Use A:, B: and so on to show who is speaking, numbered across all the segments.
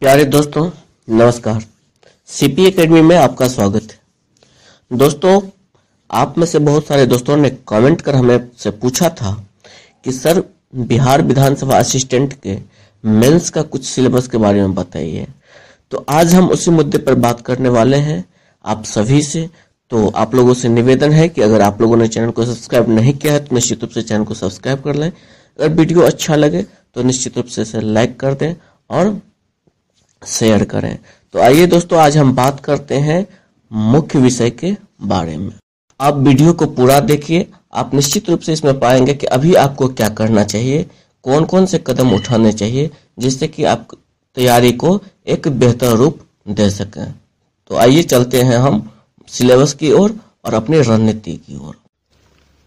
A: प्यारे दोस्तों, नमस्कार। सीपी एकेडमी में आपका स्वागत है। दोस्तों, आप में से बहुत सारे दोस्तों ने कमेंट कर हमें से पूछा था कि सर, बिहार विधानसभा असिस्टेंट के मेंस का कुछ सिलेबस के बारे में बताइए। तो आज हम उसी मुद्दे पर बात करने वाले हैं आप सभी से। तो आप लोगों से निवेदन है कि अगर आप लोगों ने चैनल को सब्सक्राइब नहीं किया है तो निश्चित रूप से चैनल को सब्सक्राइब कर लें। अगर वीडियो अच्छा लगे तो निश्चित रूप से इसे लाइक कर दें और शेयर करें। तो आइए दोस्तों, आज हम बात करते हैं मुख्य विषय के बारे में। आप वीडियो को पूरा देखिए, आप निश्चित रूप से इसमें पाएंगे कि अभी आपको क्या करना चाहिए, कौन कौन से कदम उठाने चाहिए जिससे कि आप तैयारी को एक बेहतर रूप दे सकें। तो आइए चलते हैं हम सिलेबस की ओर और अपनी रणनीति की ओर।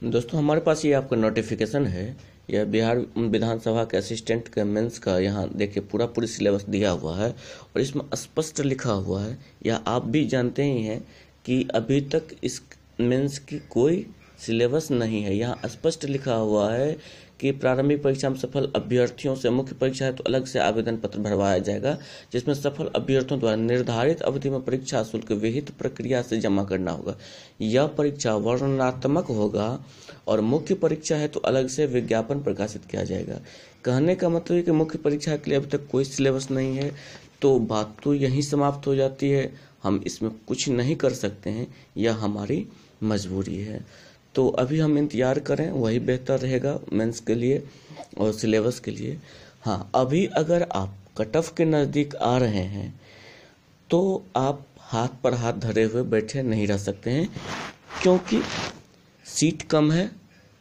A: दोस्तों, हमारे पास ये आपका नोटिफिकेशन है, यह बिहार विधानसभा के असिस्टेंट के मेंस का। यहाँ देखिए पूरी सिलेबस दिया हुआ है और इसमें स्पष्ट लिखा हुआ है, या आप भी जानते ही हैं कि अभी तक इस मेंस की कोई सिलेबस नहीं है। यहाँ स्पष्ट लिखा हुआ है कि प्रारंभिक परीक्षा में सफल अभ्यर्थियों से मुख्य परीक्षा है तो अलग से आवेदन पत्र भरवाया जाएगा, जिसमें सफल अभ्यर्थियों द्वारा निर्धारित अवधि में परीक्षा शुल्क विहित प्रक्रिया से जमा करना होगा। यह परीक्षा वर्णनात्मक होगा और मुख्य परीक्षा है तो अलग से विज्ञापन प्रकाशित किया जाएगा। कहने का मतलब है कि मुख्य परीक्षा के लिए अभी तक कोई सिलेबस नहीं है, तो बात तो यहीं समाप्त हो जाती है। हम इसमें कुछ नहीं कर सकते हैं, यह हमारी मजबूरी है। तो अभी हम इंतजार करें, वही बेहतर रहेगा मेंस के लिए और सिलेबस के लिए। हाँ, अभी अगर आप कट ऑफ के नज़दीक आ रहे हैं तो आप हाथ पर हाथ धरे हुए बैठे नहीं रह सकते हैं, क्योंकि सीट कम है,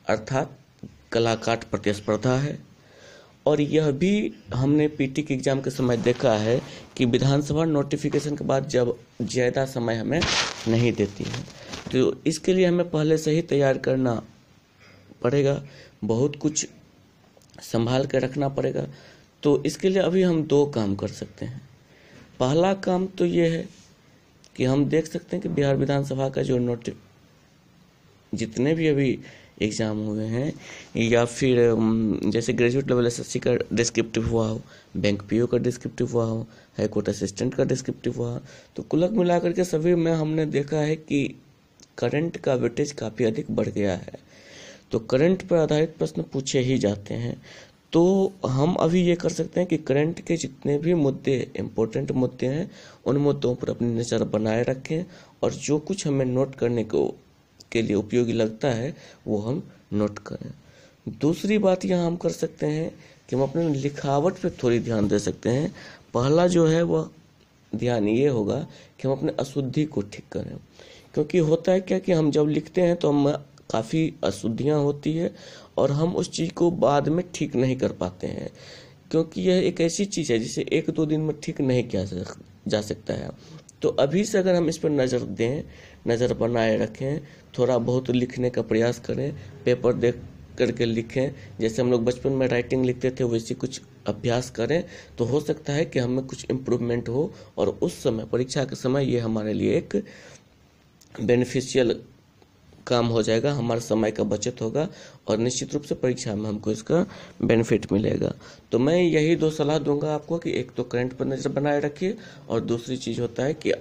A: अर्थात कलाकाट प्रतिस्पर्धा है। और यह भी हमने पीटी के एग्ज़ाम के समय देखा है कि विधानसभा नोटिफिकेशन के बाद जब ज़्यादा समय हमें नहीं देती है, तो इसके लिए हमें पहले से ही तैयार करना पड़ेगा, बहुत कुछ संभाल कर रखना पड़ेगा। तो इसके लिए अभी हम दो काम कर सकते हैं। पहला काम तो ये है कि हम देख सकते हैं कि बिहार विधानसभा का जो जितने भी अभी एग्ज़ाम हुए हैं, या फिर जैसे ग्रेजुएट लेवल एसएससी का डिस्क्रिप्टिव हुआ हो, बैंक पीओ का डिस्क्रिप्टिव हुआ हो, हाई कोर्ट असिस्टेंट का डिस्क्रिप्टिव हुआ हो, तो कुल मिलाकर के सभी में हमने देखा है कि करंट का वेटेज काफ़ी अधिक बढ़ गया है। तो करंट पर आधारित प्रश्न पूछे ही जाते हैं। तो हम अभी ये कर सकते हैं कि करंट के जितने भी मुद्दे, इम्पोर्टेंट मुद्दे हैं, उन मुद्दों पर अपनी नज़र बनाए रखें और जो कुछ हमें नोट करने के लिए उपयोगी लगता है वो हम नोट करें। दूसरी बात यहाँ हम कर सकते हैं कि हम अपने लिखावट पे थोड़ी ध्यान दे सकते हैं। पहला जो है वह ध्यान ये होगा कि हम अपने अशुद्धि को ठीक करें, क्योंकि होता है क्या कि हम जब लिखते हैं तो हम काफ़ी अशुद्धियाँ होती है और हम उस चीज़ को बाद में ठीक नहीं कर पाते हैं, क्योंकि यह एक ऐसी चीज़ है जिसे 1-2 दिन में ठीक नहीं किया जा सकता है। तो अभी से अगर हम इस पर नज़र दें, नज़र बनाए रखें, थोड़ा बहुत लिखने का प्रयास करें, पेपर देख करके लिखें, जैसे हम लोग बचपन में राइटिंग लिखते थे वैसे कुछ अभ्यास करें, तो हो सकता है कि हमें कुछ इम्प्रूवमेंट हो और उस समय, परीक्षा के समय, ये हमारे लिए एक बेनिफिशियल काम हो जाएगा, हमारे समय का बचत होगा और निश्चित रूप से परीक्षा में हमको इसका बेनिफिट मिलेगा। तो मैं यही दो सलाह दूंगा आपको कि एक तो करंट पर नज़र बनाए रखिए और दूसरी चीज़ होता है कि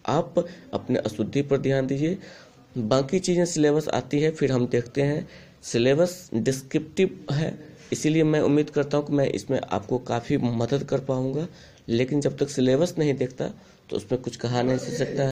A: आप अपने अशुद्धि पर ध्यान दीजिए। बाकी चीज़ें सिलेबस आती है, फिर हम देखते हैं। सिलेबस डिस्क्रिप्टिव है, इसीलिए मैं उम्मीद करता हूँ कि मैं इसमें आपको काफ़ी मदद कर पाऊँगा, लेकिन जब तक सिलेबस नहीं देखता तो उसमें कुछ कहा नहीं जा सकता है।